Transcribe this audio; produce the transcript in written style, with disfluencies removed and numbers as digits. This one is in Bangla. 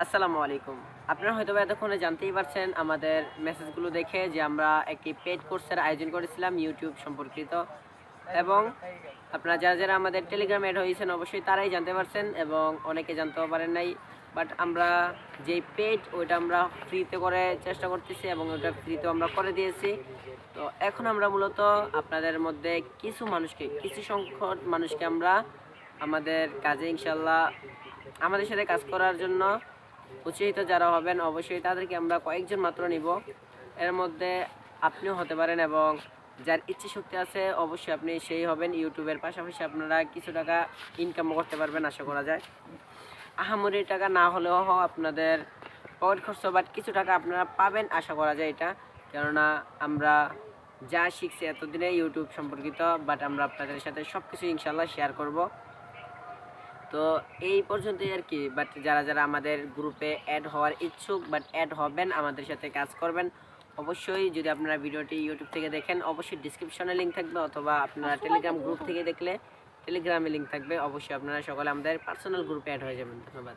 আসসালামু আলাইকুম। আপনারা হয়তোবা এতক্ষণে জানতেই পারছেন আমাদের মেসেজগুলো দেখে যে আমরা একটি পেইড কোর্সের আয়োজন করেছিলাম YouTube সম্পর্কিত এবং আপনারা যারা আমাদের টেলিগ্রামে এড হয়েছেন অবশ্যই তারাই জানতে পারছেন এবং অনেকে জানতেও পারেন নাই। বাট আমরা যেই পেইড ওইটা আমরা ফ্রিতে করে চেষ্টা করতেছি এবং ওটা ফ্রিতেও আমরা করে দিয়েছি। তো এখন আমরা মূলত আপনাদের মধ্যে কিছু সংখ্যক মানুষকে আমরা আমাদের কাজে ইনশাআল্লাহ আমাদের সাথে কাজ করার জন্য উৎসাহিত যারা হবেন অবশ্যই তাদেরকে আমরা কয়েকজন মাত্র নিব। এর মধ্যে আপনিও হতে পারেন এবং যার ইচ্ছে শক্তি আছে অবশ্যই আপনি সেই হবেন। ইউটিউবের পাশাপাশি আপনারা কিছু টাকা ইনকামও করতে পারবেন আশা করা যায়। আহামরি টাকা না হলেও আপনাদের পকেট খরচ বাট কিছু টাকা আপনারা পাবেন আশা করা যায় এটা। কেননা আমরা যা শিখছি এতদিনে ইউটিউব সম্পর্কিত বাট আমরা আপনাদের সাথে সব কিছু ইনশাল্লাহ শেয়ার করব। তো এই পর্যন্তই আর কি। বাট যারা আমাদের গ্রুপে অ্যাড হওয়ার ইচ্ছুক বাট অ্যাড হবেন আমাদের সাথে কাজ করবেন অবশ্যই। যদি আপনারা ভিডিওটি ইউটিউব থেকে দেখেন অবশ্যই ডিসক্রিপশনে লিঙ্ক থাকবে অথবা আপনারা টেলিগ্রাম গ্রুপ থেকে দেখলে টেলিগ্রামে লিঙ্ক থাকবে। অবশ্যই আপনারা সকলে আমাদের পার্সোনাল গ্রুপে অ্যাড হয়ে যাবেন। ধন্যবাদ।